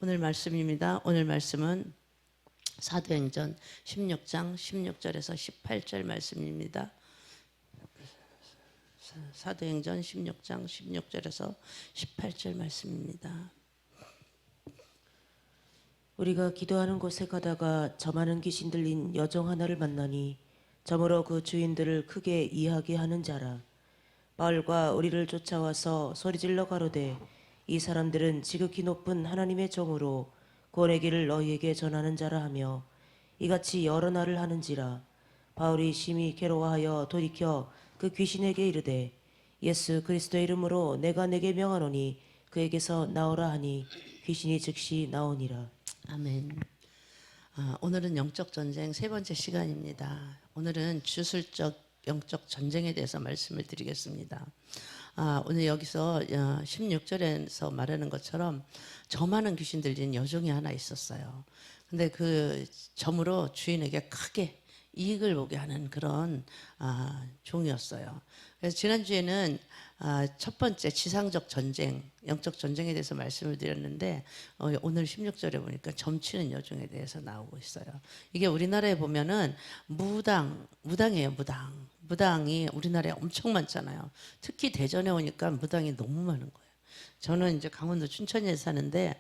오늘 말씀입니다. 오늘 말씀은 사도행전 16장 16절에서 18절 말씀입니다. 사도행전 16장 16절에서 18절 말씀입니다. 우리가 기도하는 곳에 가다가 저 많은 귀신 들린 여종 하나를 만나니 저물어 그 주인들을 크게 이하게 하는 자라. 바울과 우리를 쫓아와서 소리질러 가로되 이 사람들은 지극히 높은 하나님의 종으로 구원의 길을 너희에게 전하는 자라 하며 이같이 여러 날을 하는지라. 바울이 심히 괴로워하여 돌이켜 그 귀신에게 이르되 예수 그리스도의 이름으로 내가 내게 명하노니 그에게서 나오라 하니 귀신이 즉시 나오니라. 아멘. 오늘은 영적 전쟁 세 번째 시간입니다. 오늘은 주술적 영적 전쟁에 대해서 말씀을 드리겠습니다. 오늘 여기서 16절에서 말하는 것처럼 저 많은 귀신 들린 여종이 하나 있었어요. 근데 그 점으로 주인에게 크게 이익을 보게 하는 그런 종이었어요. 그래서 지난주에는 첫 번째 지상적 전쟁, 영적 전쟁에 대해서 말씀을 드렸는데 오늘 16절에 보니까 점치는 여종에 대해서 나오고 있어요. 이게 우리나라에 보면은 무당이에요. 무당이 우리나라에 엄청 많잖아요. 특히 대전에 오니까 무당이 너무 많은 거예요. 저는 이제 강원도 춘천에 사는데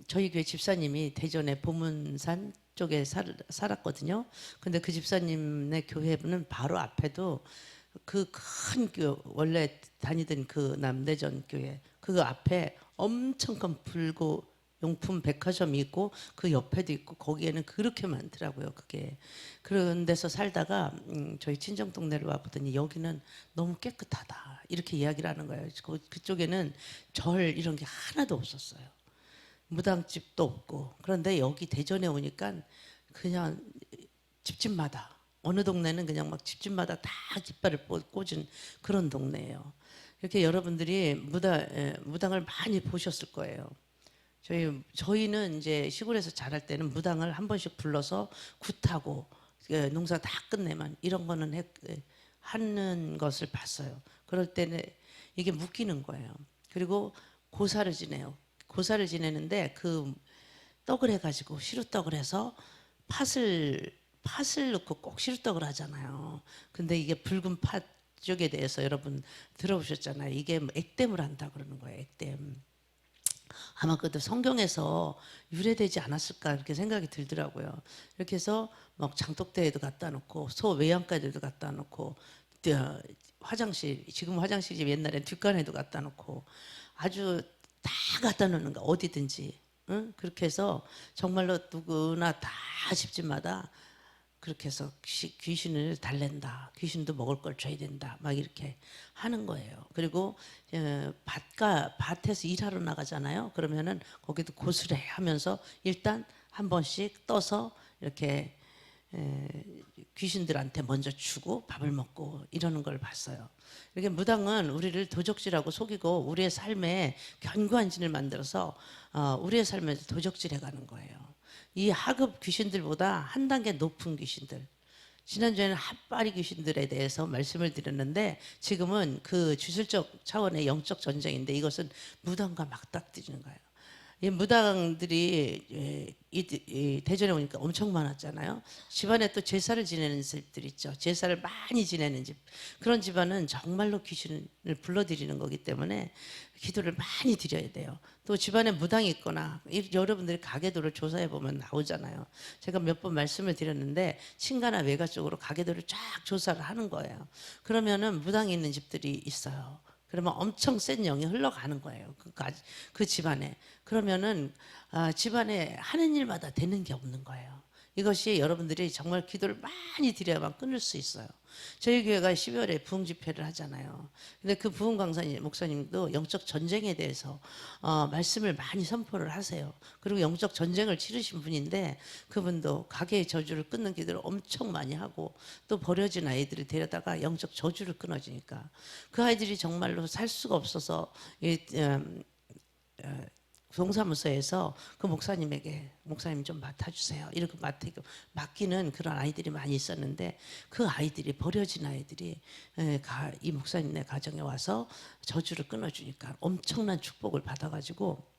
저희 교회 집사님이 대전의 보문산 쪽에 살았거든요. 근데 그 집사님의 교회는 바로 앞에도 그 큰 원래 다니던 그 남대전 교회 그 앞에 엄청 큰 불고 용품 백화점이 있고 그 옆에도 있고 거기에는 그렇게 많더라고요. 그게 그런 데서 살다가 저희 친정 동네로 와보더니 여기는 너무 깨끗하다 이렇게 이야기를 하는 거예요. 그쪽에는 절 이런 게 하나도 없었어요. 무당집도 없고. 그런데 여기 대전에 오니까 그냥 집집마다 어느 동네는 그냥 막 집집마다 다 깃발을 꽂은 그런 동네예요. 이렇게 여러분들이 무당을 많이 보셨을 거예요. 저희는 이제 시골에서 자랄 때는 무당을 한 번씩 불러서 굿하고 농사 다 끝내면 이런 거는 하는 것을 봤어요. 그럴 때는 이게 묶이는 거예요. 그리고 고사를 지내요. 고사를 지내는데 그 떡을 해가지고 시루떡을 해서 팥을 넣고 꼭 시루떡을 하잖아요. 근데 이게 붉은 팥 쪽에 대해서 여러분 들어보셨잖아요. 이게 액땜을 한다 그러는 거예요. 액땜. 아마 그것도 성경에서 유래되지 않았을까 이렇게 생각이 들더라고요. 이렇게 해서 막 장독대에도 갖다 놓고 소 외양간에도 갖다 놓고 화장실 지금 화장실이 옛날엔 뒷간에도 갖다 놓고 아주 다 갖다 놓는 거 어디든지 응? 그렇게 해서 정말로 누구나 다 집집마다 그렇게 해서 귀신을 달랜다. 귀신도 먹을 걸 줘야 된다. 막 이렇게 하는 거예요. 그리고 밭에서 일하러 나가잖아요. 그러면은 거기도 고스래 하면서 일단 한 번씩 떠서 이렇게 귀신들한테 먼저 주고 밥을 먹고 이러는 걸 봤어요. 이렇게 무당은 우리를 도적질하고 속이고 우리의 삶에 견고한 진을 만들어서 우리의 삶에 도적질해 가는 거예요. 이 하급 귀신들보다 한 단계 높은 귀신들. 지난주에는 핫바리 귀신들에 대해서 말씀을 드렸는데 지금은 그 주술적 차원의 영적 전쟁인데 이것은 무당과 맞닥뜨리는 거예요. 이 무당들이 이 대전에 오니까 엄청 많았잖아요. 집안에 또 제사를 지내는 집들 있죠. 제사를 많이 지내는 집. 그런 집안은 정말로 귀신을 불러들이는 거기 때문에 기도를 많이 드려야 돼요. 또 집안에 무당이 있거나 여러분들이 가계도를 조사해 보면 나오잖아요. 제가 몇 번 말씀을 드렸는데 친가나 외가 쪽으로 가계도를 쫙 조사를 하는 거예요. 그러면은 무당이 있는 집들이 있어요. 그러면 엄청 센 영이 흘러가는 거예요. 그 집안에. 그러면은 집안에 하는 일마다 되는 게 없는 거예요. 이것이 여러분들이 정말 기도를 많이 드려야만 끊을 수 있어요. 저희 교회가 12월에 부흥 집회를 하잖아요. 근데 그 부흥 강사님 목사님도 영적 전쟁에 대해서 말씀을 많이 선포를 하세요. 그리고 영적 전쟁을 치르신 분인데 그분도 가게의 저주를 끊는 기도를 엄청 많이 하고 또 버려진 아이들을 데려다가 영적 저주를 끊어주니까 그 아이들이 정말로 살 수가 없어서 동사무소에서 그 목사님에게 목사님 좀 맡아주세요. 이렇게 맡기는 그런 아이들이 많이 있었는데 그 아이들이 버려진 아이들이 이 목사님네 가정에 와서 저주를 끊어주니까 엄청난 축복을 받아가지고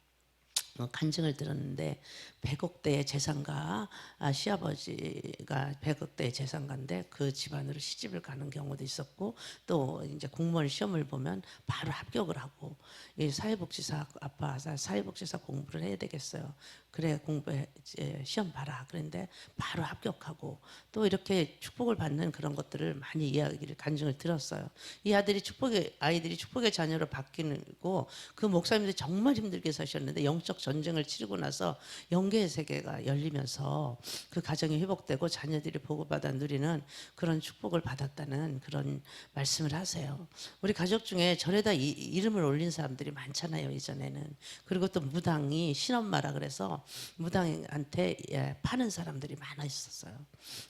간증을 들었는데 100억대의 재산가, 시아버지가 100억대의 재산가인데 그 집안으로 시집을 가는 경우도 있었고, 또 이제 공무원 시험을 보면 바로 합격을 하고, 이 사회복지사 아빠 사회복지사 공부를 해야 되겠어요. 그래 공부해 시험 봐라. 그런데 바로 합격하고, 또 이렇게 축복을 받는 그런 것들을 많이 이야기를 간증을 들었어요. 이 아이들이 축복의 자녀로 바뀌고, 그 목사님들이 정말 힘들게 사셨는데 영적 전쟁을 치르고 나서 영계의 세계가 열리면서 그 가정이 회복되고 자녀들이 보고받아 누리는 그런 축복을 받았다는 그런 말씀을 하세요. 우리 가족 중에 절에다 이름을 올린 사람들이 많잖아요, 예전에는. 그리고 또 무당이 신엄마라 그래서 무당한테 파는 사람들이 많아 있었어요.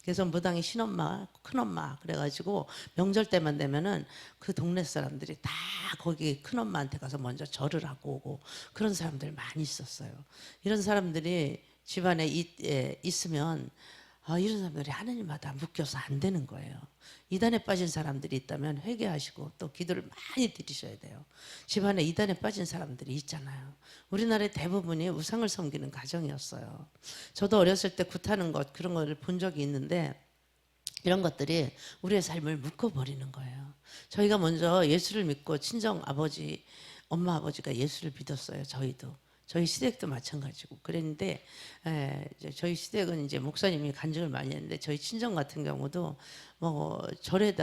그래서 무당이 신엄마, 큰엄마 그래가지고 명절 때만 되면은 그 동네 사람들이 다 거기 큰엄마한테 가서 먼저 절을 하고 오고, 그런 사람들 많이 있었어요. 이런 사람들이 집안에 있으면 이런 사람들이 하느님마다 묶여서 안 되는 거예요. 이단에 빠진 사람들이 있다면 회개하시고 또 기도를 많이 드리셔야 돼요. 집안에 이단에 빠진 사람들이 있잖아요. 우리나라의 대부분이 우상을 섬기는 가정이었어요. 저도 어렸을 때 굿하는 것 그런 거를 본 적이 있는데, 이런 것들이 우리의 삶을 묶어버리는 거예요. 저희가 먼저 예수를 믿고 친정 아버지, 엄마 아버지가 예수를 믿었어요. 저희 시댁도 마찬가지고 그랬는데, 이제 저희 시댁은 이제 목사님이 간증을 많이 했는데, 저희 친정 같은 경우도 뭐 절에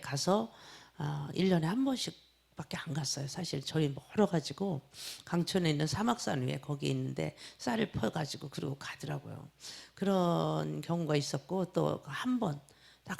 가서 1년에 한 번씩 밖에 안 갔어요. 사실 절이 멀어가지고 강촌에 있는 사막산 위에 거기 있는데 쌀을 퍼가지고 그러고 가더라고요. 그런 경우가 있었고, 또 딱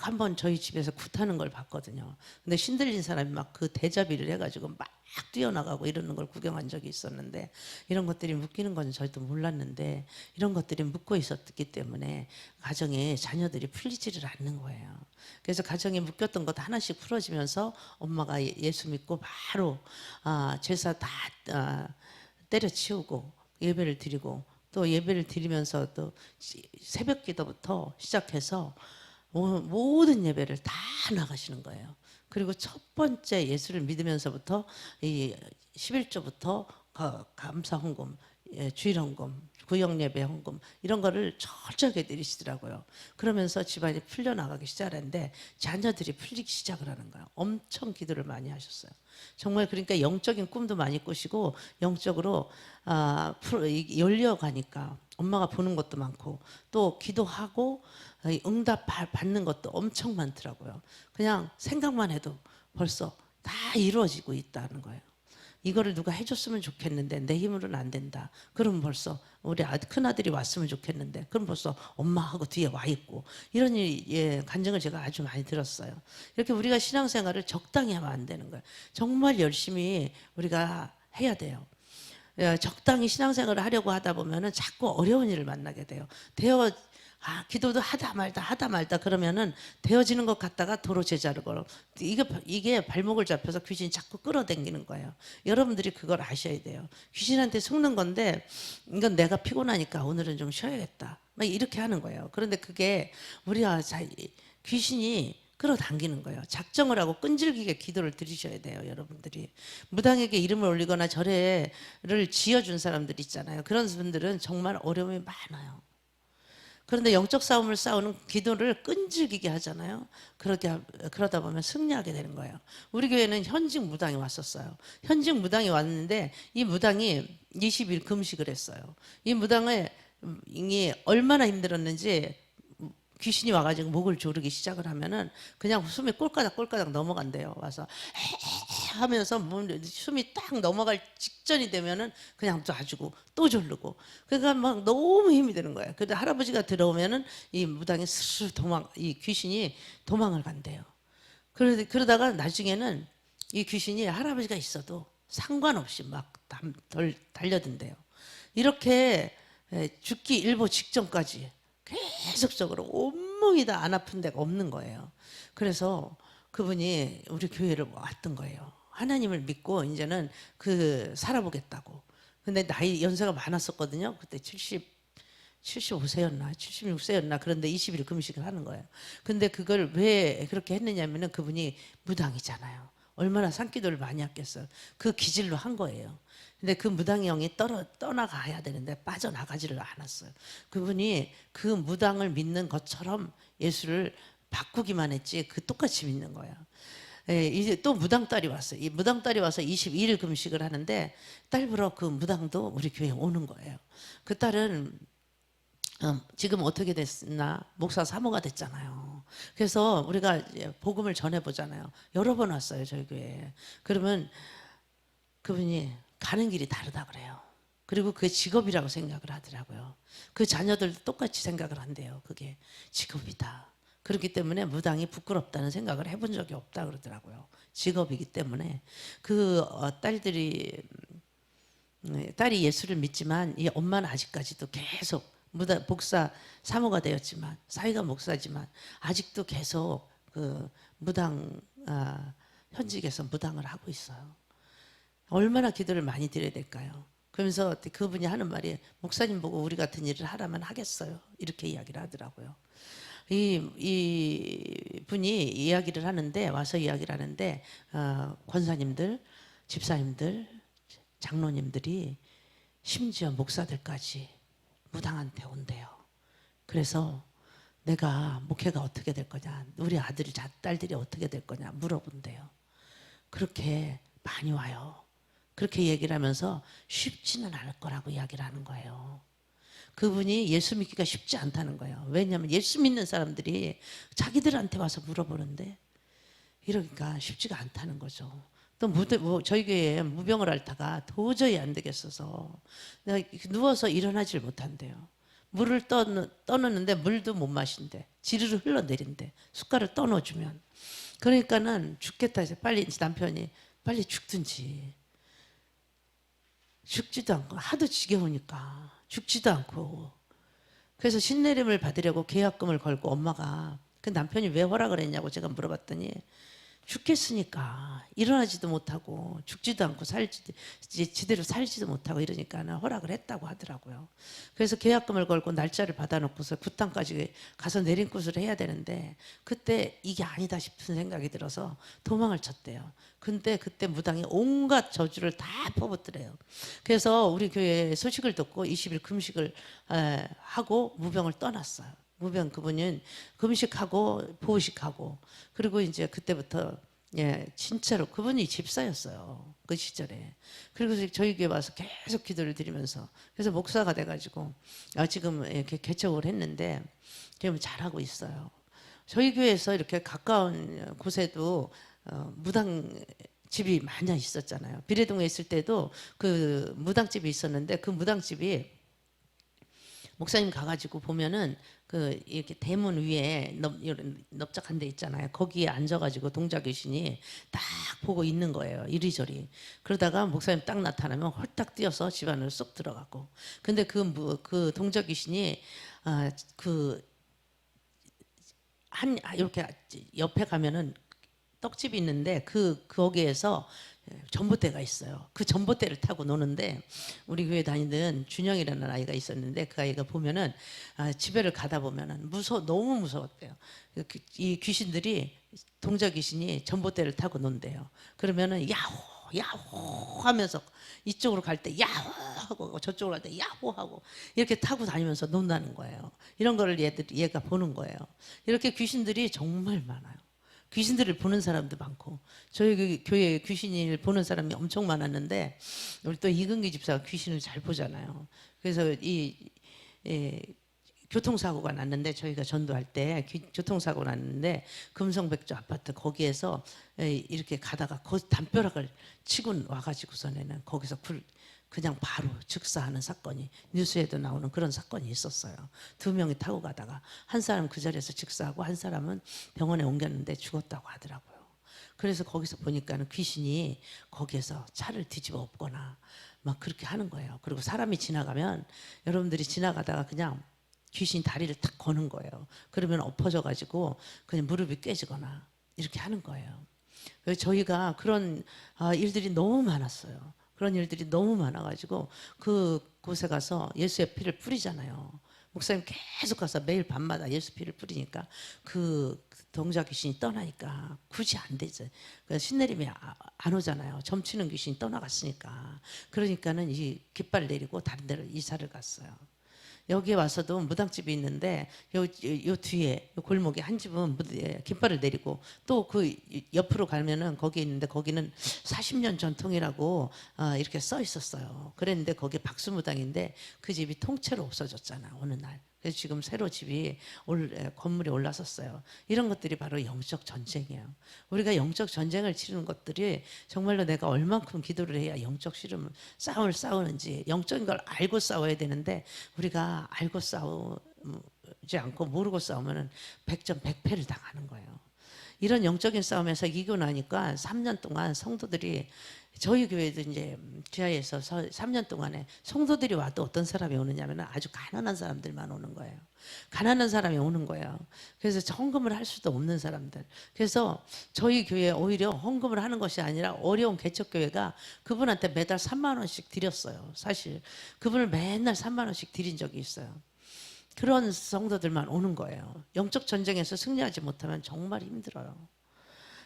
한 번 저희 집에서 굿하는 걸 봤거든요. 근데 신들린 사람이 막 그 대자비를 해가지고 막 뛰어나가고 이러는 걸 구경한 적이 있었는데, 이런 것들이 묶이는 건 저희도 몰랐는데, 이런 것들이 묶고 있었기 때문에 가정에 자녀들이 풀리지를 않는 거예요. 그래서 가정에 묶였던 것 하나씩 풀어지면서 엄마가 예수 믿고 바로 제사 다 때려치우고 예배를 드리고, 또 예배를 드리면서 또 새벽 기도부터 시작해서 모든 예배를 다 나가시는 거예요. 그리고 첫 번째 예수를 믿으면서부터 이 11조부터 감사 헌금, 주일 헌금, 구역 예배 헌금 이런 거를 철저하게 드리시더라고요. 그러면서 집안이 풀려 나가기 시작하는데 자녀들이 풀리기 시작을 하는 거예요. 엄청 기도를 많이 하셨어요. 정말 그러니까 영적인 꿈도 많이 꾸시고, 영적으로 열려가니까 엄마가 보는 것도 많고, 또 기도하고 응답 받는 것도 엄청 많더라고요. 그냥 생각만 해도 벌써 다 이루어지고 있다는 거예요. 이거를 누가 해줬으면 좋겠는데 내 힘으로는 안 된다. 그럼 벌써 우리 큰아들이 왔으면 좋겠는데 그럼 벌써 엄마하고 뒤에 와 있고, 이런 간증을 제가 아주 많이 들었어요. 이렇게 우리가 신앙생활을 적당히 하면 안 되는 거예요. 정말 열심히 우리가 해야 돼요. 적당히 신앙생활을 하려고 하다 보면은 자꾸 어려운 일을 만나게 돼요. 기도도 하다 말다 그러면은 되어지는 것 같다가 도로 제자를 걸어. 이게 발목을 잡혀서 귀신이 자꾸 끌어당기는 거예요. 여러분들이 그걸 아셔야 돼요. 귀신한테 속는 건데, 이건 내가 피곤하니까 오늘은 좀 쉬어야겠다, 막 이렇게 하는 거예요. 그런데 그게 귀신이 끌어당기는 거예요. 작정을 하고 끈질기게 기도를 드리셔야 돼요, 여러분들이. 무당에게 이름을 올리거나 절에를 지어준 사람들 있잖아요. 그런 분들은 정말 어려움이 많아요. 그런데 영적 싸움을 싸우는 기도를 끈질기게 하잖아요. 그러다 보면 승리하게 되는 거예요. 우리 교회는 현직 무당이 왔었어요. 현직 무당이 왔는데 이 무당이 20일 금식을 했어요. 이 무당이 얼마나 힘들었는지, 귀신이 와가지고 목을 조르기 시작을 하면은 그냥 숨이 꼴까닥 넘어간대요. 와서 하면서 숨이 딱 넘어갈 직전이 되면은 그냥 놔주고 또 졸르고, 그러니까 막 너무 힘이 드는 거예요. 그런데 할아버지가 들어오면은 이 무당이 스르르 이 귀신이 도망을 간대요. 그러다가 나중에는 이 귀신이 할아버지가 있어도 상관없이 막 달려든대요. 이렇게 죽기 일보 직전까지 계속적으로 온몸이 다 안 아픈 데가 없는 거예요. 그래서 그분이 우리 교회를 왔던 거예요. 하나님을 믿고 이제는 살아보겠다고. 근데 연세가 많았었거든요. 그때 75세였나 76세였나. 그런데 20일 금식을 하는 거예요. 근데 그걸 왜 그렇게 했느냐면은 그분이 무당이잖아요. 얼마나 산기도를 많이 했겠어요. 그 기질로 한 거예요. 근데 그 무당이 형이 떠나가야 되는데 빠져나가지를 않았어요. 그분이 그 무당을 믿는 것처럼 예수를 바꾸기만 했지 그 똑같이 믿는 거예요. 예, 이제 또 무당딸이 왔어요. 이 무당딸이 와서 22일 금식을 하는데 딸 보러 그 무당도 우리 교회에 오는 거예요. 그 딸은 지금 어떻게 됐나 목사 사모가 됐잖아요. 그래서 우리가 이제 복음을 전해 보잖아요. 여러 번 왔어요 저희 교회에. 그러면 그분이 가는 길이 다르다 그래요. 그리고 그게 직업이라고 생각을 하더라고요. 그 자녀들도 똑같이 생각을 한대요. 그게 직업이다. 그렇기 때문에 무당이 부끄럽다는 생각을 해본 적이 없다 그러더라고요. 직업이기 때문에 그 딸들이 딸이 예수를 믿지만 이 엄마는 아직까지도 계속 무당 목사 사모가 되었지만 사위가 목사지만 아직도 계속 그 무당 현직에서 무당을 하고 있어요. 얼마나 기도를 많이 드려야 될까요? 그러면서 그분이 하는 말이 목사님 보고 우리 같은 일을 하라면 하겠어요. 이렇게 이야기를 하더라고요. 이 분이 이야기를 하는데 와서 이야기를 하는데 권사님들, 집사님들, 장로님들이 심지어 목사들까지 무당한테 온대요. 그래서 내가 목회가 어떻게 될 거냐, 우리 아들이 딸들이 어떻게 될 거냐 물어본대요. 그렇게 많이 와요. 그렇게 얘기를 하면서 쉽지는 않을 거라고 이야기를 하는 거예요. 그분이 예수 믿기가 쉽지 않다는 거예요. 왜냐하면 예수 믿는 사람들이 자기들한테 와서 물어보는데 이러니까 쉽지가 않다는 거죠. 또 저희 교회에 무병을 앓다가 도저히 안 되겠어서 내가 누워서 일어나질 못한대요. 물을 떠놓는데 물도 못 마신대. 지르르 흘러내린대. 숟갈을 떠넣어주면. 그러니까는 죽겠다 해서 빨리 남편이 빨리 죽든지. 죽지도 않고 하도 지겨우니까 죽지도 않고 그래서 신내림을 받으려고 계약금을 걸고 엄마가 그 남편이 왜 허락을 했냐고 제가 물어봤더니 죽겠으니까 일어나지도 못하고 죽지도 않고 제대로 살지도 못하고 이러니까 허락을 했다고 하더라고요. 그래서 계약금을 걸고 날짜를 받아놓고서 구탕까지 가서 내린굿을 해야 되는데 그때 이게 아니다 싶은 생각이 들어서 도망을 쳤대요. 근데 그때 무당이 온갖 저주를 다 퍼붓더래요. 그래서 우리 교회 소식을 듣고 20일 금식을 하고 무병을 떠났어요. 무병 그분은 금식하고 보식하고 그리고 이제 그때부터 진짜로 그분이 집사였어요. 그 시절에. 그리고 저희 교회 와서 계속 기도를 드리면서 그래서 목사가 돼가지고 지금 이렇게 개척을 했는데 지금 잘하고 있어요. 저희 교회에서 이렇게 가까운 곳에도 무당 집이 많이 있었잖아요. 비례동에 있을 때도 그 무당집이 있었는데 그 무당집이 목사님 가가지고 보면은 그 이렇게 대문 위에 넓적한 데 있잖아요. 거기에 앉아가지고 동자 귀신이 딱 보고 있는 거예요. 이리저리. 그러다가 목사님 딱 나타나면 홀딱 뛰어서 집 안으로 쏙 들어가고. 근데 그 동자 귀신이 이렇게 옆에 가면은 떡집이 있는데 거기에서 전봇대가 있어요. 그 전봇대를 타고 노는데 우리 교회 다니는 준영이라는 아이가 있었는데 그 아이가 보면은 집에를 가다 보면은 너무 무서웠대요. 이 귀신들이 동자 귀신이 전봇대를 타고 논대요. 그러면은 야호 야호 하면서 이쪽으로 갈 때 야호 하고 저쪽으로 갈 때 야호 하고 이렇게 타고 다니면서 논다는 거예요. 이런 거를 얘가 보는 거예요. 이렇게 귀신들이 정말 많아요. 귀신들을 보는 사람도 많고 저희 교회에 귀신을 보는 사람이 엄청 많았는데 우리 또 이근기 집사가 귀신을 잘 보잖아요. 그래서 교통사고가 났는데 저희가 전도할 때 교통사고 났는데 금성백조 아파트 거기에서 이렇게 가다가 담벼락을 치고 와가지고서는 거기서 그냥 바로 즉사하는 사건이 뉴스에도 나오는 그런 사건이 있었어요. 2명이 타고 가다가 한 사람 그 자리에서 즉사하고 한 사람은 병원에 옮겼는데 죽었다고 하더라고요. 그래서 거기서 보니까는 귀신이 거기에서 차를 뒤집어 엎거나 막 그렇게 하는 거예요. 그리고 사람이 지나가면 여러분들이 지나가다가 그냥 귀신이 다리를 탁 거는 거예요. 그러면 엎어져 가지고 그냥 무릎이 깨지거나 이렇게 하는 거예요. 그래서 저희가 그런 일들이 너무 많았어요. 그런 일들이 너무 많아가지고 그곳에 가서 예수의 피를 뿌리잖아요. 목사님 계속 가서 매일 밤마다 예수 피를 뿌리니까 그 동자 귀신이 떠나니까 굳이 안 되죠. 신내림이 안 오잖아요. 점치는 귀신이 떠나갔으니까. 그러니까는 이 깃발 내리고 다른 데로 이사를 갔어요. 여기에 와서도 무당집이 있는데 요 뒤에 요 골목에 한 집은 깃발을 내리고 또 그 옆으로 가면은 거기 있는데 거기는 40년 전통이라고 이렇게 써 있었어요. 그랬는데 거기 박수무당인데 그 집이 통째로 없어졌잖아 어느 날. 그래서 지금 새로 집이 건물이 올라섰어요. 이런 것들이 바로 영적 전쟁이에요. 우리가 영적 전쟁을 치르는 것들이 정말로 내가 얼만큼 기도를 해야 영적 싸움을 싸우는지 영적인 걸 알고 싸워야 되는데 우리가 알고 싸우지 않고 모르고 싸우면은 100점 100패를 당하는 거예요. 이런 영적인 싸움에서 이기고 나니까 3년 동안 성도들이 저희 교회도 이제 지하에서 3년 동안에 성도들이 와도 어떤 사람이 오느냐면 아주 가난한 사람들만 오는 거예요. 가난한 사람이 오는 거예요. 그래서 헌금을 할 수도 없는 사람들. 그래서 저희 교회 오히려 헌금을 하는 것이 아니라 어려운 개척교회가 그분한테 매달 3만 원씩 드렸어요. 사실 그분을 맨날 3만 원씩 드린 적이 있어요. 그런 성도들만 오는 거예요. 영적 전쟁에서 승리하지 못하면 정말 힘들어요.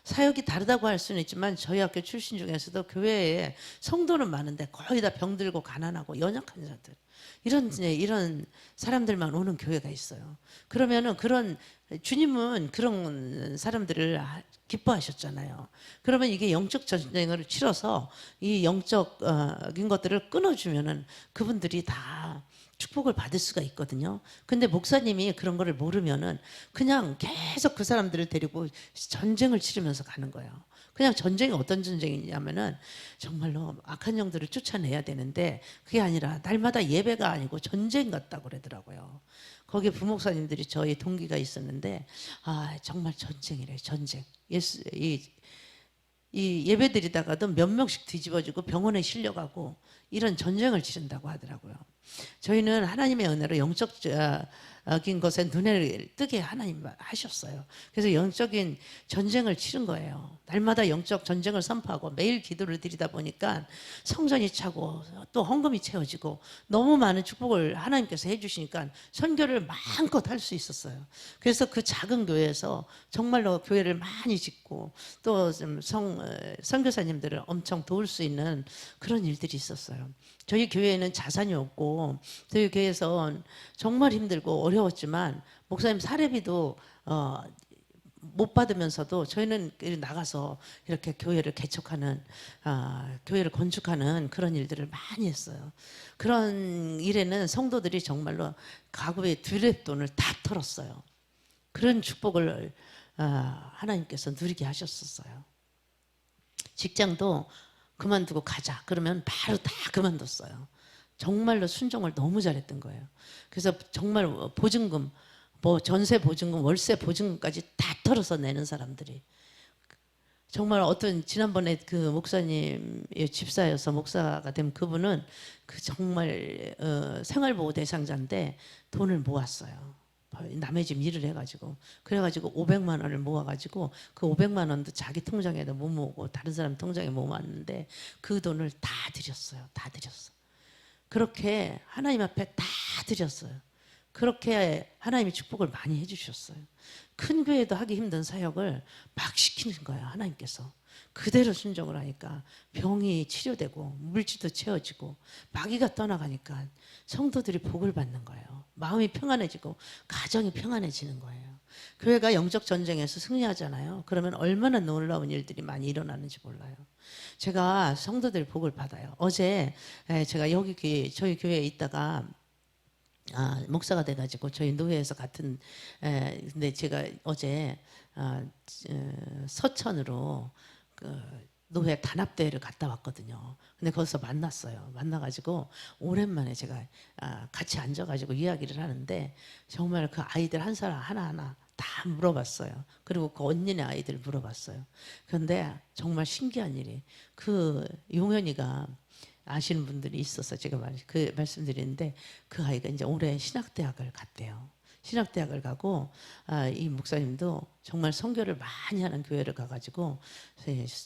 사역이 다르다고 할 수는 있지만 저희 학교 출신 중에서도 교회에 성도는 많은데 거의 다 병들고 가난하고 연약한 자들 이런 사람들만 오는 교회가 있어요. 그러면은 그런 주님은 그런 사람들을 기뻐하셨잖아요. 그러면 이게 영적 전쟁을 치러서 이 영적인 것들을 끊어주면은 그분들이 다 축복을 받을 수가 있거든요. 근데 목사님이 그런 거를 모르면은 그냥 계속 그 사람들을 데리고 전쟁을 치르면서 가는 거예요. 그냥 전쟁이 어떤 전쟁이냐면은 정말로 악한 영들을 쫓아내야 되는데 그게 아니라 날마다 예배가 아니고 전쟁 같다고 그러더라고요. 거기에 부목사님들이 저희 동기가 있었는데 정말 전쟁이래요. 전쟁. 이 예배드리다가도 몇 명씩 뒤집어지고 병원에 실려가고 이런 전쟁을 치른다고 하더라고요. 저희는 하나님의 은혜로 영적인 것에 눈을 뜨게 하나님 하셨어요. 그래서 영적인 전쟁을 치른 거예요. 날마다 영적 전쟁을 선포하고 매일 기도를 드리다 보니까 성전이 차고 또 헌금이 채워지고 너무 많은 축복을 하나님께서 해주시니까 선교를 마음껏 할 수 있었어요. 그래서 그 작은 교회에서 정말로 교회를 많이 짓고 또 선교사님들을 엄청 도울 수 있는 그런 일들이 있었어요. 저희 교회에는 자산이 없고 저희 교회에서 정말 힘들고 어려웠지만 목사님 사례비도 못 받으면서도 저희는 나가서 이렇게 교회를 개척하는 교회를 건축하는 그런 일들을 많이 했어요. 그런 일에는 성도들이 정말로 가구의 두랩돈을 다 털었어요. 그런 축복을 하나님께서 누리게 하셨었어요. 직장도 그만두고 가자 그러면 바로 다 그만뒀어요. 정말로 순종을 너무 잘했던 거예요. 그래서 정말 보증금, 뭐 전세 보증금, 월세 보증금까지 다 털어서 내는 사람들이 정말 어떤 지난번에 그 목사님의 집사여서 목사가 된 그분은 그 정말 생활보호 대상자인데 돈을 모았어요. 남의 집 일을 해가지고 그래가지고 500만 원을 모아가지고 그 500만 원도 자기 통장에도 못 모으고 다른 사람 통장에 모았는데 그 돈을 다 드렸어요. 다 드렸어. 그렇게 하나님 앞에 다 드렸어요. 그렇게 하나님이 축복을 많이 해주셨어요. 큰 교회도 하기 힘든 사역을 막 시키는 거예요. 하나님께서. 그대로 순종을 하니까 병이 치료되고 물질도 채워지고 마귀가 떠나가니까 성도들이 복을 받는 거예요. 마음이 평안해지고 가정이 평안해지는 거예요. 교회가 영적 전쟁에서 승리하잖아요. 그러면 얼마나 놀라운 일들이 많이 일어나는지 몰라요. 제가 성도들 복을 받아요. 어제 제가 저희 교회에 있다가 목사가 돼가지고 저희 노회에서 같은 근데 제가 어제 서천으로 그 노회 단합대회를 갔다 왔거든요. 근데 거기서 만났어요. 만나가지고 오랜만에 제가 같이 앉아가지고 이야기를 하는데 정말 그 아이들 한 사람 하나하나 다 물어봤어요. 그리고 그 언니네 아이들 물어봤어요. 그런데 정말 신기한 일이 그 용현이가 아시는 분들이 있어서 제가 말씀드리는데 그 아이가 이제 올해 신학대학을 갔대요. 신학대학을 가고 이 목사님도 정말 선교를 많이 하는 교회를 가가지고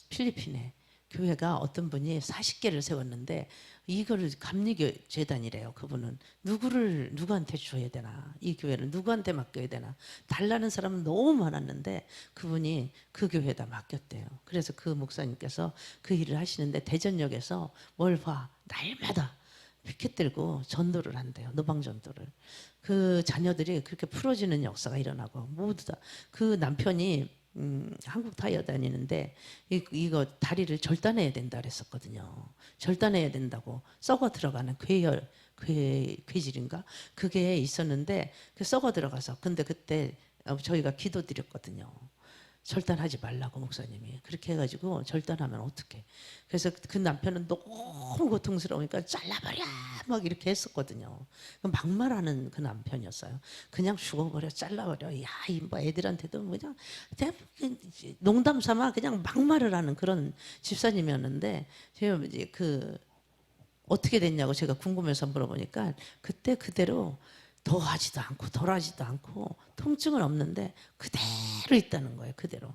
필리핀에 교회가 어떤 분이 40개를 세웠는데 이거를 감리교 재단이래요. 그분은 누구한테 줘야 되나, 이 교회를 누구한테 맡겨야 되나, 달라는 사람은 너무 많았는데 그분이 그 교회에다 맡겼대요. 그래서 그 목사님께서 그 일을 하시는데 대전역에서 뭘 봐, 날마다 피켓 들고 전도를 한대요. 노방전도를. 그 자녀들이 그렇게 풀어지는 역사가 일어나고 모두 다 그 남편이 한국 타이어 다니는데 이거 다리를 절단해야 된다 그랬었거든요. 절단해야 된다고 썩어 들어가는 괴질인가 그게 있었는데 그 썩어 들어가서 근데 그때 저희가 기도드렸거든요. 절단하지 말라고 목사님이 그렇게 해가지고 절단하면 어떡해. 그래서 그 남편은 너무 고통스러우니까 잘라버려 막 이렇게 했었거든요. 막말하는 그 남편이었어요. 그냥 죽어버려 잘라버려. 야이 뭐 애들한테도 그냥 농담 삼아 그냥 막말을 하는 그런 집사님이었는데 제가 이제 그 어떻게 됐냐고 제가 궁금해서 물어보니까 그때 그대로 더하지도 않고 덜하지도 않고 통증은 없는데 그대로 있다는 거예요. 그대로.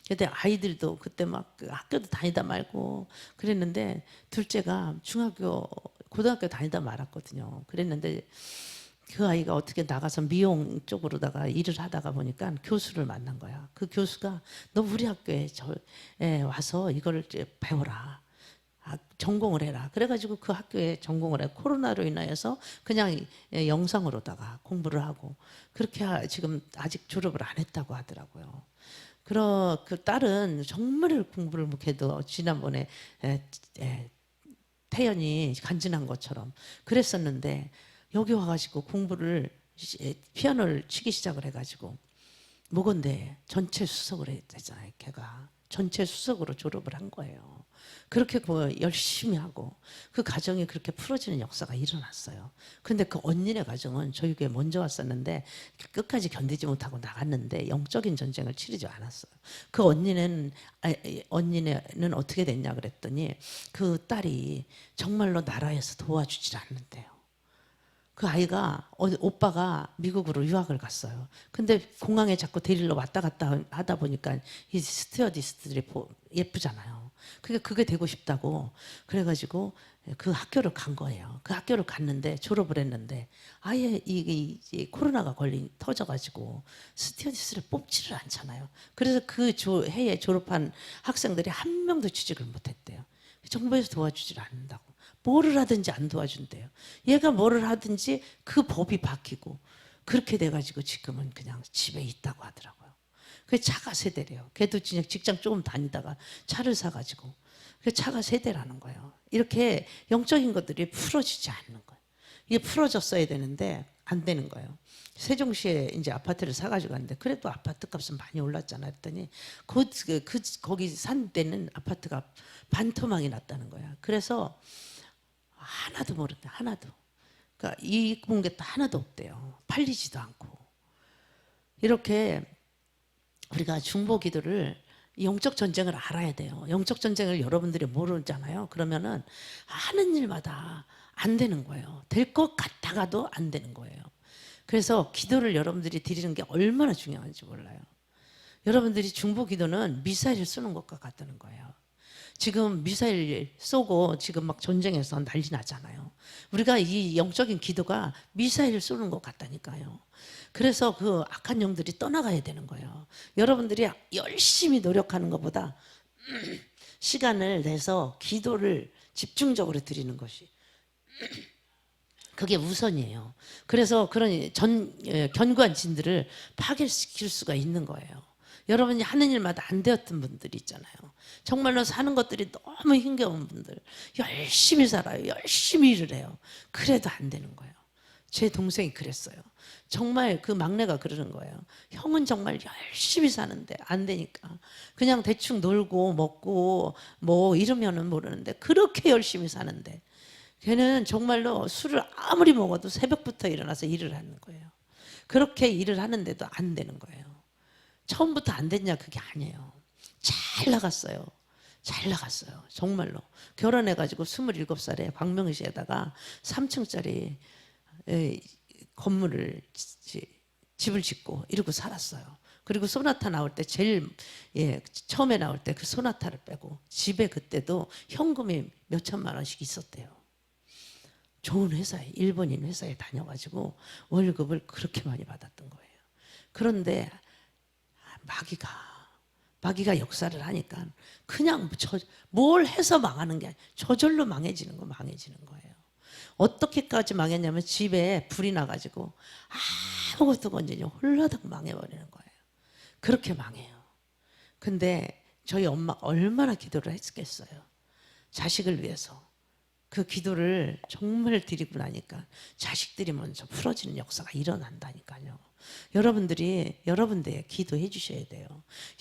근데 아이들도 그때 막 학교도 다니다 말고 그랬는데 둘째가 고등학교 다니다 말았거든요. 그랬는데 그 아이가 어떻게 나가서 미용 쪽으로다가 일을 하다가 보니까 교수를 만난 거야. 그 교수가 너 우리 학교에 와서 이거를 배워라. 전공을 해라. 그래가지고 그 학교에 전공을 해. 코로나로 인하여서 그냥 영상으로다가 공부를 하고 그렇게 지금 아직 졸업을 안 했다고 하더라고요. 그 딸은 정말 공부를 못해도 지난번에 태연이 간증한 것처럼 그랬었는데 여기 와가지고 공부를 피아노를 치기 시작을 해가지고 뭐건데 전체 수석을 했잖아요. 걔가 전체 수석으로 졸업을 한 거예요. 그렇게 열심히 하고 그 가정이 그렇게 풀어지는 역사가 일어났어요. 근데 그 언니네 가정은 저희 교회 먼저 왔었는데 끝까지 견디지 못하고 나갔는데 영적인 전쟁을 치르지 않았어요. 그 언니네는 어떻게 됐냐 그랬더니 그 딸이 정말로 나라에서 도와주질 않는데요. 그 아이가 오빠가 미국으로 유학을 갔어요. 근데 공항에 자꾸 데리러 왔다 갔다 하다 보니까 이 스튜어디스들이 예쁘잖아요. 그러니까 그게 되고 싶다고 그래가지고 그 학교를 간 거예요. 그 학교를 갔는데 졸업을 했는데 아예 이게 코로나가 터져가지고 스튜어디스를 뽑지를 않잖아요. 그래서 그 해에 졸업한 학생들이 한 명도 취직을 못했대요. 정부에서 도와주질 않는다고. 뭐를 하든지 안 도와준대요. 얘가 뭐를 하든지 그 법이 바뀌고 그렇게 돼가지고 지금은 그냥 집에 있다고 하더라고요. 그게 차가 세대래요. 걔도 그냥 직장 조금 다니다가 차를 사가지고 그 차가 세대라는 거예요. 이렇게 영적인 것들이 풀어지지 않는 거예요. 이게 풀어졌어야 되는데 안 되는 거예요. 세종시에 이제 아파트를 사가지고 갔는데 그래도 아파트 값은 많이 올랐잖아 했더니 거기 산 데는 아파트가 반토막이 났다는 거야. 그래서 하나도 모른다. 하나도. 그러니까 이 공개도 하나도 없대요. 팔리지도 않고. 이렇게 우리가 중보 기도를 영적 전쟁을 알아야 돼요. 영적 전쟁을 여러분들이 모르잖아요. 그러면은 하는 일마다 안 되는 거예요. 될 것 같다가도 안 되는 거예요. 그래서 기도를 여러분들이 드리는 게 얼마나 중요한지 몰라요. 여러분들이 중보 기도는 미사일을 쏘는 것과 같다는 거예요. 지금 미사일 쏘고 지금 막 전쟁에서 난리 나잖아요. 우리가 이 영적인 기도가 미사일 쏘는 것 같다니까요. 그래서 그 악한 영들이 떠나가야 되는 거예요. 여러분들이 열심히 노력하는 것보다 시간을 내서 기도를 집중적으로 드리는 것이 그게 우선이에요. 그래서 그런 견고한 진들을 파괴시킬 수가 있는 거예요. 여러분이 하는 일마다 안 되었던 분들이 있잖아요. 정말로 사는 것들이 너무 힘겨운 분들 열심히 살아요. 열심히 일을 해요. 그래도 안 되는 거예요. 제 동생이 그랬어요. 정말 그 막내가 그러는 거예요. 형은 정말 열심히 사는데 안 되니까 그냥 대충 놀고 먹고 뭐 이러면은 모르는데 그렇게 열심히 사는데 걔는 정말로 술을 아무리 먹어도 새벽부터 일어나서 일을 하는 거예요. 그렇게 일을 하는데도 안 되는 거예요. 처음부터 안 됐냐 그게 아니에요. 잘 나갔어요. 잘 나갔어요. 정말로. 결혼해가지고 27살에 광명시에다가 3층짜리 건물을 집을 짓고 이러고 살았어요. 그리고 소나타 나올 때 처음에 나올 때 그 소나타를 빼고 집에 그때도 현금이 몇 천만 원씩 있었대요. 좋은 회사에, 일본인 회사에 다녀가지고 월급을 그렇게 많이 받았던 거예요. 그런데 마귀가 역사를 하니까 그냥 뭘 해서 망하는 게 아니라 저절로 망해지는 거예요. 어떻게까지 망했냐면 집에 불이 나가지고 아무것도 건지니 홀라당 망해버리는 거예요. 그렇게 망해요. 근데 저희 엄마가 얼마나 기도를 했겠어요. 자식을 위해서. 그 기도를 정말 드리고 나니까 자식들이 먼저 풀어지는 역사가 일어난다니까요. 여러분들이 기도해 주셔야 돼요.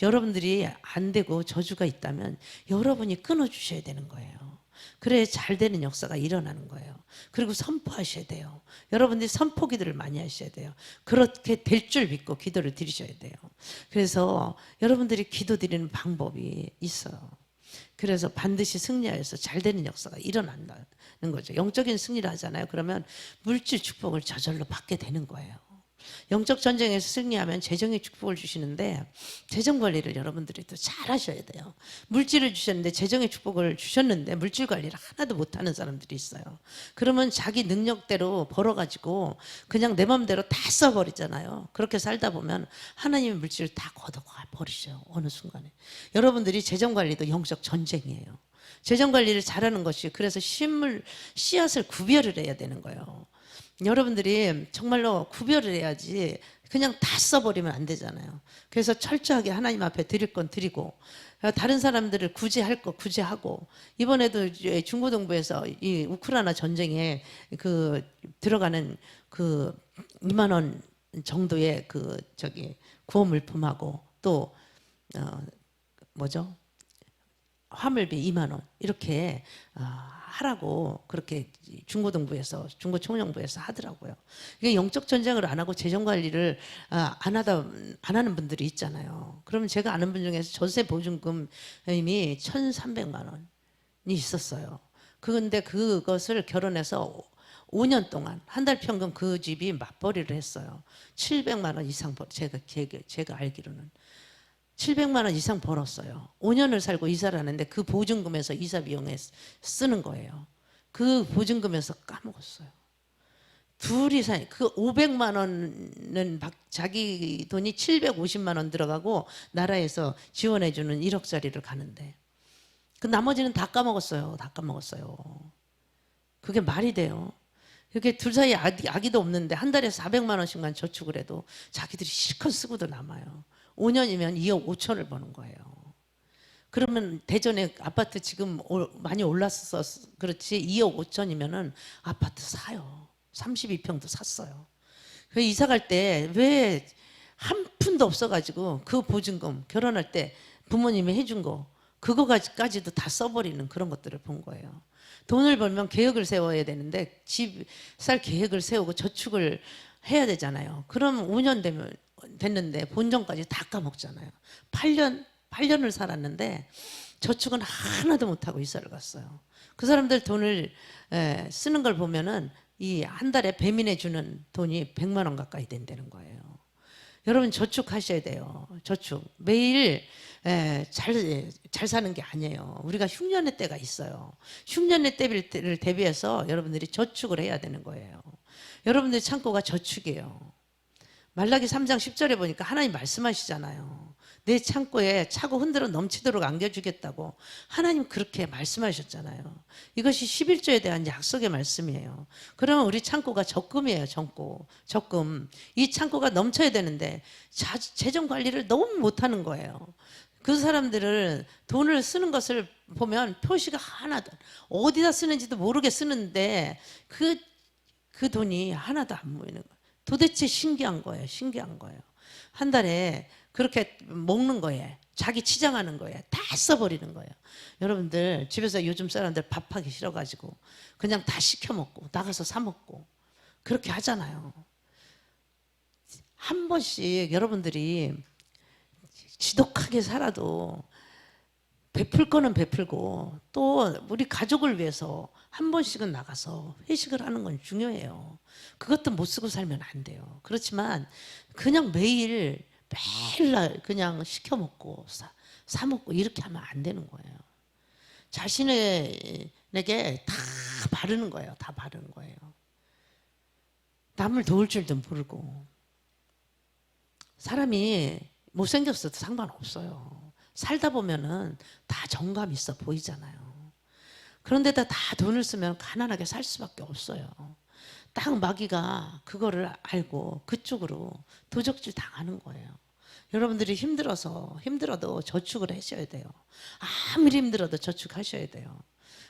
여러분들이 안 되고 저주가 있다면 여러분이 끊어 주셔야 되는 거예요. 그래야 잘 되는 역사가 일어나는 거예요. 그리고 선포하셔야 돼요. 여러분들이 선포 기도를 많이 하셔야 돼요. 그렇게 될 줄 믿고 기도를 드리셔야 돼요. 그래서 여러분들이 기도 드리는 방법이 있어요. 그래서 반드시 승리하여서 잘 되는 역사가 일어난다는 거죠. 영적인 승리를 하잖아요. 그러면 물질 축복을 저절로 받게 되는 거예요. 영적 전쟁에서 승리하면 재정의 축복을 주시는데 재정 관리를 여러분들이 또 잘 하셔야 돼요. 물질을 주셨는데 재정의 축복을 주셨는데 물질 관리를 하나도 못하는 사람들이 있어요. 그러면 자기 능력대로 벌어가지고 그냥 내 맘대로 다 써버리잖아요. 그렇게 살다 보면 하나님의 물질을 다 걷어가 버리셔요. 어느 순간에. 여러분들이 재정 관리도 영적 전쟁이에요. 재정 관리를 잘하는 것이 그래서 씨앗을 구별을 해야 되는 거예요. 여러분들이 정말로 구별을 해야지 그냥 다 써버리면 안 되잖아요. 그래서 철저하게 하나님 앞에 드릴 건 드리고 다른 사람들을 구제할 거 구제하고 이번에도 중고등부에서 이 우크라이나 전쟁에 그 들어가는 그 2만 원 정도의 그 구호 물품하고 또 뭐죠? 화물비 2만 원 이렇게 하라고 그렇게 중고총영부에서 하더라고요. 이게 영적 전쟁을 안 하고 재정 관리를 안 하는 분들이 있잖아요. 그러면 제가 아는 분 중에서 전세 보증금이 1,300만 원이 있었어요. 그런데 그것을 결혼해서 5년 동안 한 달 평균 그 집이 맞벌이를 했어요. 700만 원 이상 제가 알기로는 700만 원 이상 벌었어요. 5년을 살고 이사를 하는데 그 보증금에서 이사 비용에 쓰는 거예요. 그 보증금에서 까먹었어요. 둘이 그 500만 원은 자기 돈이 750만 원 들어가고 나라에서 지원해 주는 1억짜리를 가는데 그 나머지는 다 까먹었어요. 다 까먹었어요. 그게 말이 돼요. 이렇게 둘 사이에 아기도 없는데 한 달에 400만 원씩만 저축을 해도 자기들이 실컷 쓰고도 남아요. 5년이면 2억 5천을 버는 거예요. 그러면 대전에 아파트 지금 많이 올랐어 그렇지 2억 5천이면은 아파트 사요. 32평도 샀어요. 그 이사 갈 때 왜 한 푼도 없어가지고 그 보증금 결혼할 때 부모님이 해준 거 그거까지도 다 써버리는 그런 것들을 본 거예요. 돈을 벌면 계획을 세워야 되는데 집 살 계획을 세우고 저축을 해야 되잖아요. 그럼 5년 됐는데 본전까지 다 까먹잖아요. 8년을 살았는데 저축은 하나도 못하고 이사를 갔어요. 그 사람들 돈을 쓰는 걸 보면은 이 한 달에 배민해 주는 돈이 100만 원 가까이 된다는 거예요. 여러분 저축하셔야 돼요. 저축. 매일 잘 사는 게 아니에요. 우리가 흉년의 때가 있어요. 흉년의 때를 대비해서 여러분들이 저축을 해야 되는 거예요. 여러분들 창고가 저축이에요. 말라기 3장 10절에 보니까 하나님 말씀하시잖아요. 내 창고에 차고 흔들어 넘치도록 안겨주겠다고 하나님 그렇게 말씀하셨잖아요. 이것이 11조에 대한 약속의 말씀이에요. 그러면 우리 창고가 적금이에요. 적금. 이 창고가 넘쳐야 되는데 재정 관리를 너무 못하는 거예요. 그 사람들을 돈을 쓰는 것을 보면 표시가 하나도 어디다 쓰는지도 모르게 쓰는데 그 돈이 하나도 안 모이는 거예요. 도대체 신기한 거예요. 한 달에 그렇게 먹는 거예요. 자기 치장하는 거예요. 다 써버리는 거예요. 여러분들 집에서 요즘 사람들 밥하기 싫어가지고 그냥 다 시켜 먹고 나가서 사 먹고 그렇게 하잖아요. 한 번씩 여러분들이 지독하게 살아도 베풀 거는 베풀고 또 우리 가족을 위해서 한 번씩은 나가서 회식을 하는 건 중요해요. 그것도 못 쓰고 살면 안 돼요. 그렇지만 그냥 매일 날 그냥 시켜 먹고 사 먹고 이렇게 하면 안 되는 거예요. 자신의 내게 다 바르는 거예요. 다 바르는 거예요. 남을 도울 줄도 모르고. 사람이 못생겼어도 상관없어요. 살다 보면은 다 정감 있어 보이잖아요. 그런데다 다 돈을 쓰면 가난하게 살 수밖에 없어요. 딱 마귀가 그거를 알고 그쪽으로 도적질 당하는 거예요. 여러분들이 힘들어도 저축을 하셔야 돼요. 아무리 힘들어도 저축하셔야 돼요.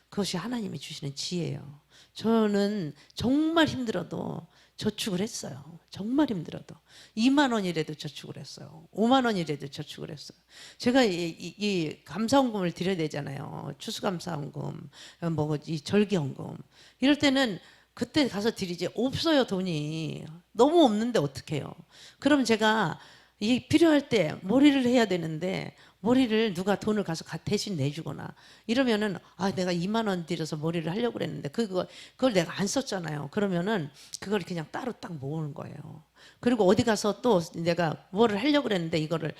그것이 하나님이 주시는 지혜예요. 저는 정말 힘들어도 저축을 했어요. 정말 힘들어도 2만 원이라도 저축을 했어요. 5만 원이라도 저축을 했어요. 제가 이 감사원금을 드려야 되잖아요. 추수감사원금, 뭐 이 절기원금. 이럴 때는 그때 가서 드리지. 없어요, 돈이. 너무 없는데 어떡해요. 그럼 제가 이 필요할 때 머리를 해야 되는데 머리를 누가 돈을 가서 대신 내주거나 이러면은 내가 2만 원 들여서 머리를 하려고 그랬는데 그걸 내가 안 썼잖아요. 그러면은 그걸 그냥 따로 딱 모으는 거예요. 그리고 어디 가서 또 내가 뭐를 하려고 그랬는데 이거를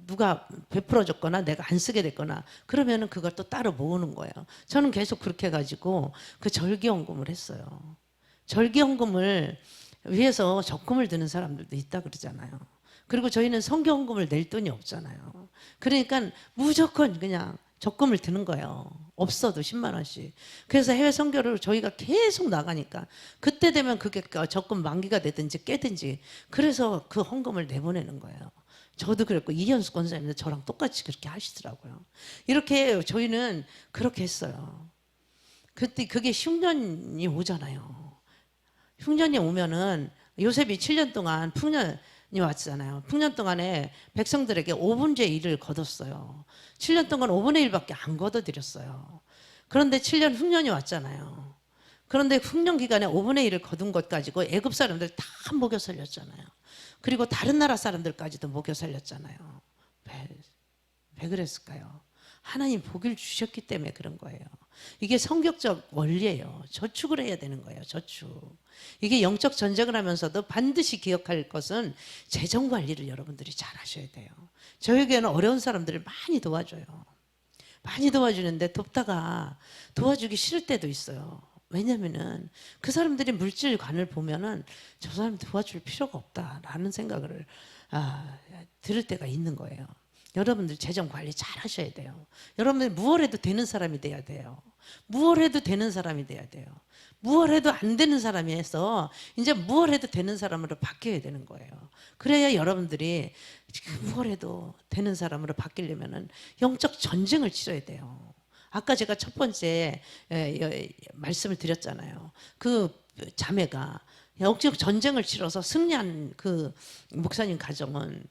누가 베풀어 줬거나 내가 안 쓰게 됐거나 그러면은 그걸 또 따로 모으는 거예요. 저는 계속 그렇게 해가지고 그 절기연금을 했어요. 절기연금을 위해서 적금을 드는 사람들도 있다 그러잖아요. 그리고 저희는 성경금을 낼 돈이 없잖아요. 그러니까 무조건 그냥 적금을 드는 거예요. 없어도 10만 원씩. 그래서 해외 선교를 저희가 계속 나가니까 그때 되면 그게 적금 만기가 되든지 깨든지 그래서 그 헌금을 내보내는 거예요. 저도 그랬고 이현숙 권사님도 저랑 똑같이 그렇게 하시더라고요. 이렇게 저희는 그렇게 했어요. 그때 그게 흉년이 오잖아요. 흉년이 오면은 요셉이 7년 동안 풍년이 왔잖아요. 풍년 동안에 백성들에게 5분의 1을 거뒀어요. 7년 동안 5분의 1밖에 안 거둬드렸어요. 그런데 7년 흉년이 왔잖아요. 그런데 흉년 기간에 5분의 1을 거둔 것 가지고 애굽 사람들 다 먹여 살렸잖아요. 그리고 다른 나라 사람들까지도 먹여 살렸잖아요. 왜 그랬을까요? 하나님 복을 주셨기 때문에 그런 거예요. 이게 성격적 원리예요. 저축을 해야 되는 거예요. 저축. 이게 영적 전쟁을 하면서도 반드시 기억할 것은 재정 관리를 여러분들이 잘 하셔야 돼요. 저에게는 어려운 사람들을 많이 도와줘요. 많이 도와주는데 돕다가 도와주기 싫을 때도 있어요. 왜냐면은 그 사람들이 물질관을 보면은 저 사람 도와줄 필요가 없다라는 생각을 들을 때가 있는 거예요. 여러분들 재정 관리 잘 하셔야 돼요. 여러분들 무얼 해도 되는 사람이 돼야 돼요. 무얼 해도 되는 사람이 돼야 돼요. 무얼 해도 안 되는 사람이 해서 이제 무얼 해도 되는 사람으로 바뀌어야 되는 거예요. 그래야 여러분들이 무얼 해도 되는 사람으로 바뀌려면은 영적 전쟁을 치러야 돼요. 아까 제가 첫 번째 말씀을 드렸잖아요. 그 자매가 영적 전쟁을 치러서 승리한 그 목사님 가정은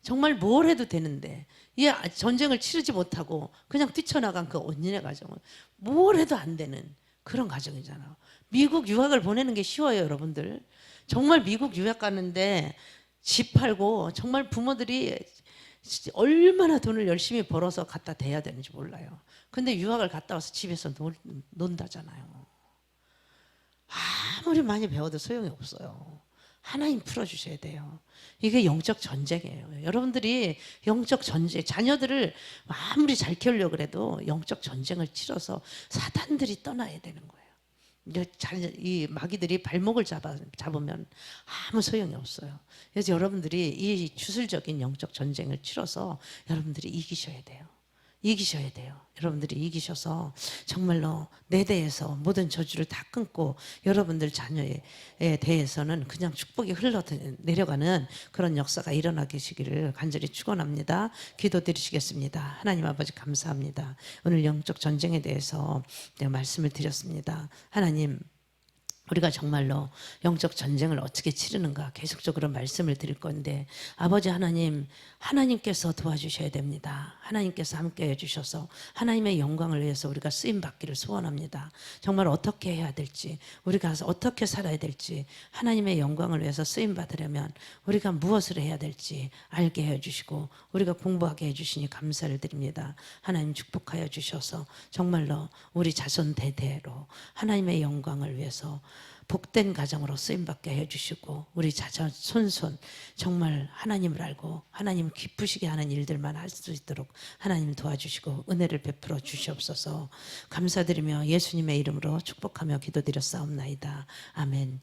정말 뭘 해도 되는데 이 전쟁을 치르지 못하고 그냥 뛰쳐나간 그 언니네 가정은 뭘 해도 안 되는 그런 가정이잖아요. 미국 유학을 보내는 게 쉬워요, 여러분들. 정말 미국 유학 가는데 집 팔고 정말 부모들이 얼마나 돈을 열심히 벌어서 갖다 대야 되는지 몰라요. 근데 유학을 갔다 와서 집에서 논다잖아요. 아무리 많이 배워도 소용이 없어요. 하나님 풀어주셔야 돼요. 이게 영적 전쟁이에요. 여러분들이 영적 전쟁, 자녀들을 아무리 잘 키우려고 해도 영적 전쟁을 치러서 사단들이 떠나야 되는 거예요. 이 마귀들이 발목을 잡으면 아무 소용이 없어요. 그래서 여러분들이 이 주술적인 영적 전쟁을 치러서 여러분들이 이기셔야 돼요. 이기셔야 돼요. 여러분들이 이기셔서 정말로 내 대해서 모든 저주를 다 끊고 여러분들 자녀에 대해서는 그냥 축복이 흘러 내려가는 그런 역사가 일어나시기를 간절히 축원합니다. 기도드리시겠습니다. 하나님 아버지 감사합니다. 오늘 영적 전쟁에 대해서 내가 말씀을 드렸습니다. 하나님, 우리가 정말로 영적 전쟁을 어떻게 치르는가 계속적으로 말씀을 드릴 건데 아버지 하나님, 하나님께서 도와주셔야 됩니다. 하나님께서 함께 해주셔서 하나님의 영광을 위해서 우리가 쓰임받기를 소원합니다. 정말 어떻게 해야 될지, 우리가 어떻게 살아야 될지, 하나님의 영광을 위해서 쓰임받으려면 우리가 무엇을 해야 될지 알게 해주시고 우리가 공부하게 해주시니 감사를 드립니다. 하나님 축복하여 주셔서 정말로 우리 자손 대대로 하나님의 영광을 위해서 복된 가정으로 쓰임받게 해주시고 우리 자녀 손손 정말 하나님을 알고 하나님을 기쁘시게 하는 일들만 할 수 있도록 하나님 도와주시고 은혜를 베풀어 주시옵소서. 감사드리며 예수님의 이름으로 축복하며 기도드렸사옵나이다. 아멘.